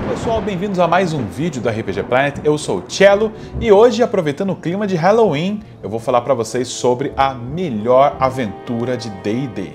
Pessoal, bem-vindos a mais um vídeo do RPG Planet. Eu sou o Cello e hoje, aproveitando o clima de Halloween, eu vou falar para vocês sobre a melhor aventura de D&D.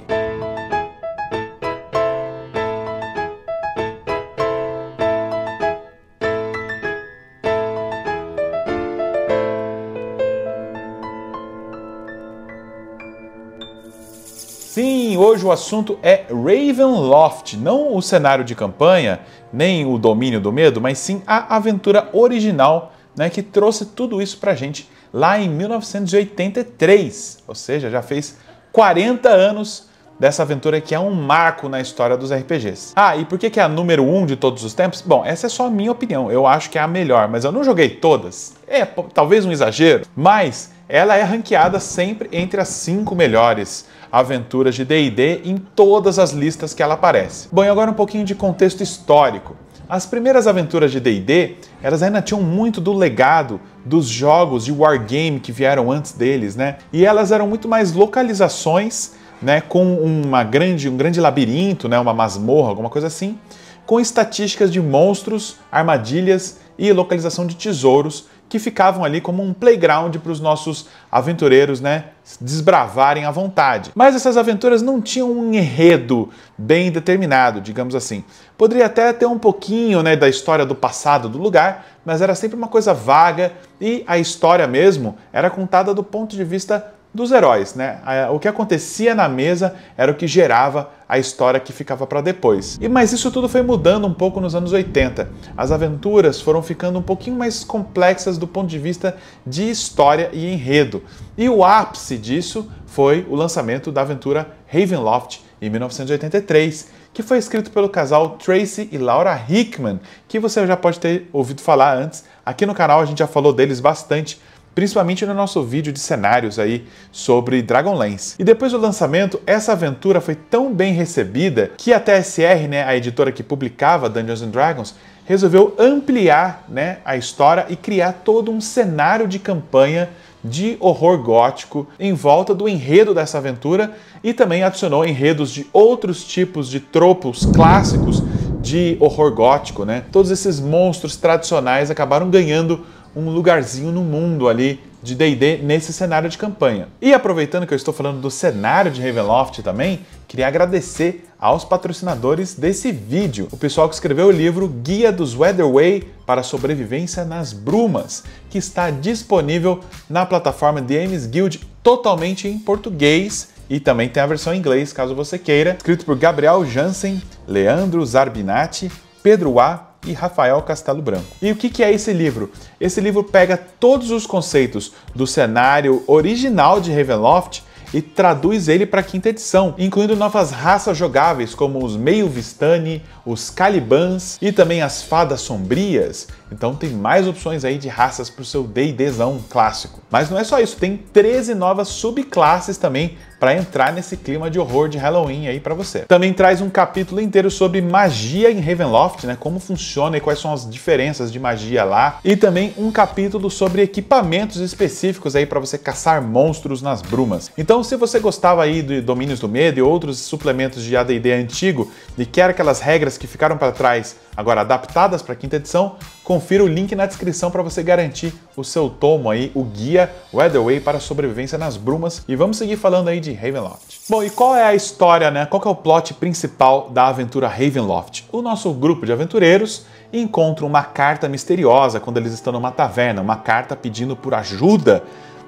Sim, hoje o assunto é Ravenloft, não o cenário de campanha, nem o domínio do medo, mas sim a aventura original, né, que trouxe tudo isso pra gente lá em 1983, ou seja, já fez 40 anos dessa aventura que é um marco na história dos RPGs. Ah, e por que é a número 1 de todos os tempos? Bom, essa é só a minha opinião, eu acho que é a melhor, mas eu não joguei todas. É talvez um exagero, mas ela é ranqueada sempre entre as 5 melhores aventuras de D&D em todas as listas que ela aparece. Bom, e agora um pouquinho de contexto histórico. As primeiras aventuras de D&D, elas ainda tinham muito do legado dos jogos de wargame que vieram antes deles, né? E elas eram muito mais localizações, né, com um grande labirinto, né, uma masmorra, alguma coisa assim, com estatísticas de monstros, armadilhas e localização de tesouros que ficavam ali como um playground para os nossos aventureiros, né, desbravarem à vontade. Mas essas aventuras não tinham um enredo bem determinado, digamos assim. Poderia até ter um pouquinho, né, da história do passado do lugar, mas era sempre uma coisa vaga e a história mesmo era contada do ponto de vista dos heróis, né? O que acontecia na mesa era o que gerava a história que ficava para depois. Mas isso tudo foi mudando um pouco nos anos 80. As aventuras foram ficando um pouquinho mais complexas do ponto de vista de história e enredo. E o ápice disso foi o lançamento da aventura Ravenloft em 1983, que foi escrito pelo casal Tracy e Laura Hickman, que você já pode ter ouvido falar antes. Aqui no canal a gente já falou deles bastante, principalmente no nosso vídeo de cenários aí sobre Dragonlance. E depois do lançamento, essa aventura foi tão bem recebida que a TSR, né, a editora que publicava Dungeons & Dragons, resolveu ampliar, né, a história e criar todo um cenário de campanha de horror gótico em volta do enredo dessa aventura e também adicionou enredos de outros tipos de tropos clássicos de horror gótico, né? Todos esses monstros tradicionais acabaram ganhando um lugarzinho no mundo ali de D&D nesse cenário de campanha. E aproveitando que eu estou falando do cenário de Ravenloft também, queria agradecer aos patrocinadores desse vídeo. O pessoal que escreveu o livro Guia dos Weatherway para a Sobrevivência nas Brumas, que está disponível na plataforma DMs Guild totalmente em português e também tem a versão em inglês, caso você queira. Escrito por Gabriel Jansen, Leandro Zarbinati, Pedro A. e Rafael Castelo Branco. E o que é esse livro? Esse livro pega todos os conceitos do cenário original de Ravenloft e traduz ele para a 5ª edição, incluindo novas raças jogáveis como os Meio-Vistani, os Calibans e também as Fadas Sombrias. Então tem mais opções aí de raças para o seu D&Dzão clássico. Mas não é só isso, tem 13 novas subclasses também para entrar nesse clima de horror de Halloween aí para você. Também traz um capítulo inteiro sobre magia em Ravenloft, né? Como funciona e quais são as diferenças de magia lá. E também um capítulo sobre equipamentos específicos aí para você caçar monstros nas brumas. Então, se você gostava aí de Domínios do Medo e outros suplementos de AD&D antigo e quer aquelas regras que ficaram para trás agora adaptadas para a 5ª edição, confira o link na descrição para você garantir o seu tomo aí, o guia Weatherway para a Sobrevivência nas Brumas. E vamos seguir falando aí de Ravenloft. Bom, e qual é a história, né? Qual que é o plot principal da aventura Ravenloft? O nosso grupo de aventureiros encontra uma carta misteriosa quando eles estão numa taverna, uma carta pedindo por ajuda,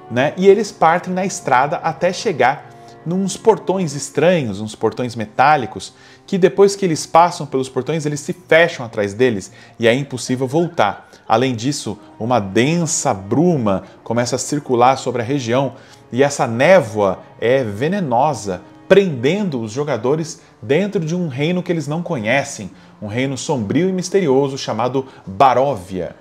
né? E eles partem na estrada até chegar nos portões estranhos, uns portões metálicos, que depois que eles passam pelos portões, eles se fecham atrás deles e é impossível voltar. Além disso, uma densa bruma começa a circular sobre a região e essa névoa é venenosa, prendendo os jogadores dentro de um reino que eles não conhecem, um reino sombrio e misterioso chamado Baróvia.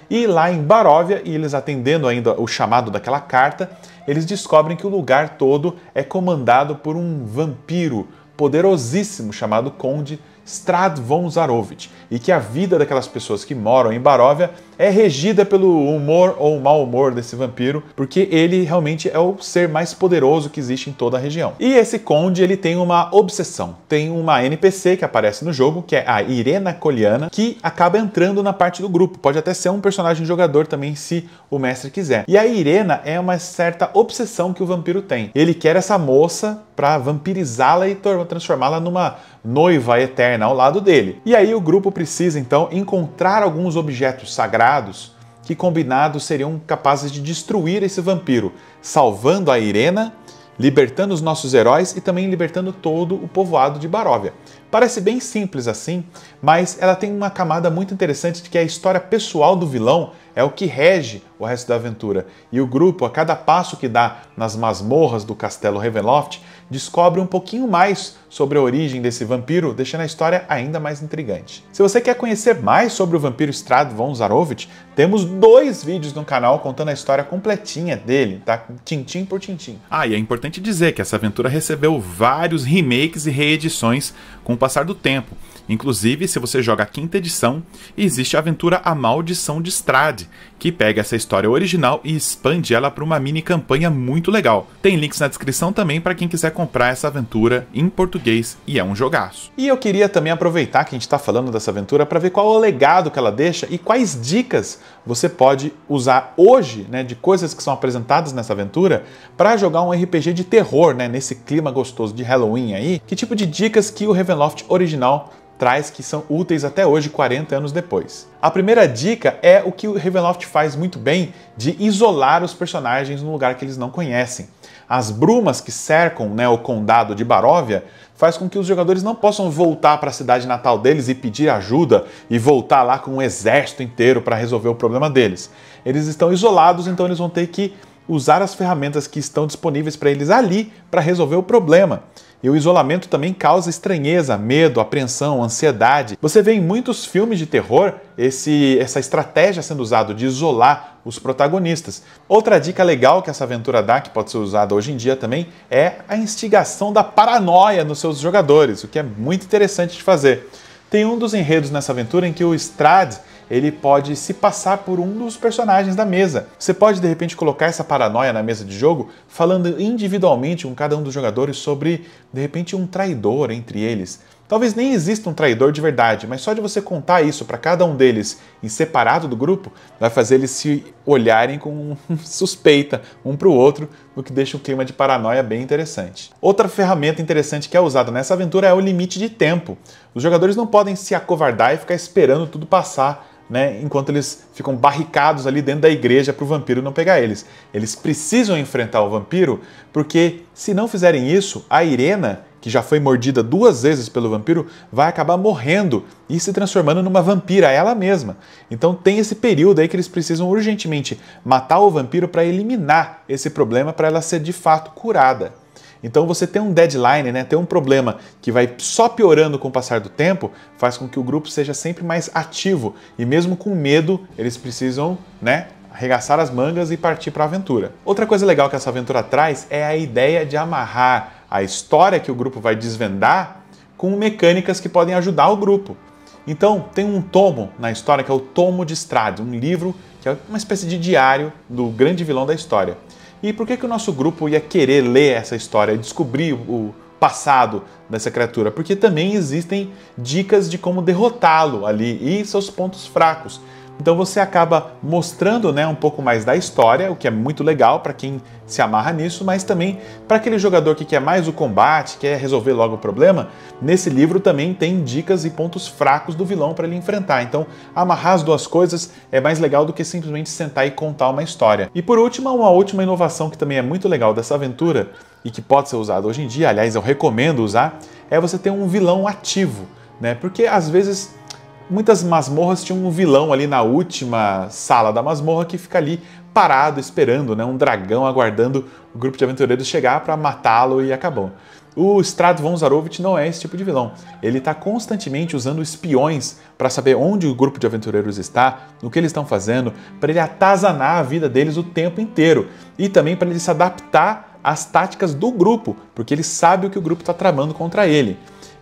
E lá em Baróvia, e eles atendendo ainda o chamado daquela carta, eles descobrem que o lugar todo é comandado por um vampiro poderosíssimo chamado Conde Strad von Zarovich, e que a vida daquelas pessoas que moram em Baróvia é regida pelo humor ou mau humor desse vampiro, porque ele realmente é o ser mais poderoso que existe em toda a região. E esse conde, ele tem uma obsessão. Tem uma NPC que aparece no jogo, que é a Irena Coliana, que acaba entrando na parte do grupo. Pode até ser um personagem jogador também, se o mestre quiser. E a Irena é uma certa obsessão que o vampiro tem. Ele quer essa moça para vampirizá-la e transformá-la numa noiva eterna ao lado dele. E aí o grupo precisa então encontrar alguns objetos sagrados que combinados seriam capazes de destruir esse vampiro, salvando a Irena, libertando os nossos heróis e também libertando todo o povoado de Baróvia. Parece bem simples assim, mas ela tem uma camada muito interessante de que a história pessoal do vilão é o que rege o resto da aventura. E o grupo, a cada passo que dá nas masmorras do Castelo Ravenloft, descobre um pouquinho mais sobre a origem desse vampiro, deixando a história ainda mais intrigante. Se você quer conhecer mais sobre o vampiro Strad von Zarovich, temos 2 vídeos no canal contando a história completinha dele, tá? Tintim por tintim. E é importante dizer que essa aventura recebeu vários remakes e reedições com o passar do tempo. Inclusive, se você joga a 5ª edição, existe a aventura A Maldição de Strad, que pega essa história original e expande ela para uma mini campanha muito legal. Tem links na descrição também para quem quiser comprar essa aventura em português, e é um jogaço. E eu queria também aproveitar que a gente está falando dessa aventura para ver qual é o legado que ela deixa e quais dicas você pode usar hoje, né, de coisas que são apresentadas nessa aventura para jogar um RPG de terror, né, nesse clima gostoso de Halloween aí. Que tipo de dicas que o Ravenloft original traz que são úteis até hoje, 40 anos depois. A primeira dica é o que o Ravenloft faz muito bem, de isolar os personagens num lugar que eles não conhecem. As brumas que cercam, né, o condado de Baróvia faz com que os jogadores não possam voltar para a cidade natal deles e pedir ajuda e voltar lá com um exército inteiro para resolver o problema deles. Eles estão isolados, então eles vão ter que usar as ferramentas que estão disponíveis para eles ali para resolver o problema. E o isolamento também causa estranheza, medo, apreensão, ansiedade. Você vê em muitos filmes de terror essa estratégia sendo usada de isolar os protagonistas. Outra dica legal que essa aventura dá, que pode ser usada hoje em dia também, é a instigação da paranoia nos seus jogadores, o que é muito interessante de fazer. Tem um dos enredos nessa aventura em que o Strad ele pode se passar por um dos personagens da mesa. Você pode, de repente, colocar essa paranoia na mesa de jogo, falando individualmente com cada um dos jogadores sobre, de repente, um traidor entre eles. Talvez nem exista um traidor de verdade, mas só de você contar isso para cada um deles em separado do grupo, vai fazer eles se olharem com suspeita um para o outro, o que deixa um clima de paranoia bem interessante. Outra ferramenta interessante que é usada nessa aventura é o limite de tempo. Os jogadores não podem se acovardar e ficar esperando tudo passar, né, enquanto eles ficam barricados ali dentro da igreja para o vampiro não pegar eles. Eles precisam enfrentar o vampiro, porque se não fizerem isso, a Irena, que já foi mordida 2 vezes pelo vampiro, vai acabar morrendo e se transformando numa vampira ela mesma. Então tem esse período aí que eles precisam urgentemente matar o vampiro para eliminar esse problema, para ela ser de fato curada. Então você ter um deadline, né, ter um problema que vai só piorando com o passar do tempo, faz com que o grupo seja sempre mais ativo. E mesmo com medo, eles precisam, né, arregaçar as mangas e partir para a aventura. Outra coisa legal que essa aventura traz é a ideia de amarrar a história que o grupo vai desvendar com mecânicas que podem ajudar o grupo. Então tem um tomo na história que é o Tomo de Strad, um livro que é uma espécie de diário do grande vilão da história. E por que o nosso grupo ia querer ler essa história e descobrir o passado dessa criatura? Porque também existem dicas de como derrotá-lo ali e seus pontos fracos. Então você acaba mostrando, né, um pouco mais da história, o que é muito legal para quem se amarra nisso, mas também para aquele jogador que quer mais o combate, quer resolver logo o problema, nesse livro também tem dicas e pontos fracos do vilão para ele enfrentar. Então amarrar as duas coisas é mais legal do que simplesmente sentar e contar uma história. E por último, uma última inovação que também é muito legal dessa aventura e que pode ser usada hoje em dia, aliás eu recomendo usar, é você ter um vilão ativo, né? Porque às vezes muitas masmorras tinham um vilão ali na última sala da masmorra que fica ali parado, esperando, né? Um dragão aguardando o grupo de aventureiros chegar para matá-lo e acabou. O Strad von Zarovich não é esse tipo de vilão. Ele está constantemente usando espiões para saber onde o grupo de aventureiros está, o que eles estão fazendo, para ele atazanar a vida deles o tempo inteiro. E também para ele se adaptar às táticas do grupo, porque ele sabe o que o grupo está tramando contra ele.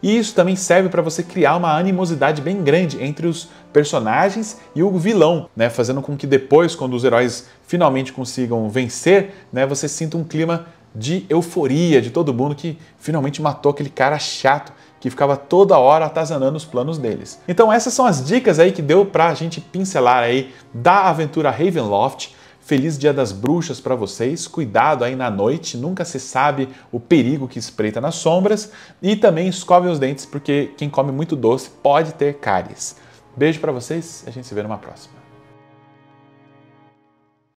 E isso também serve para você criar uma animosidade bem grande entre os personagens e o vilão, né? Fazendo com que depois, quando os heróis finalmente consigam vencer, né, você sinta um clima de euforia de todo mundo que finalmente matou aquele cara chato que ficava toda hora atazanando os planos deles. Então essas são as dicas aí que deu pra gente pincelar aí da aventura Ravenloft. Feliz Dia das Bruxas para vocês, cuidado aí na noite, nunca se sabe o perigo que espreita nas sombras, e também escovem os dentes porque quem come muito doce pode ter cáries. Beijo para vocês, a gente se vê numa próxima.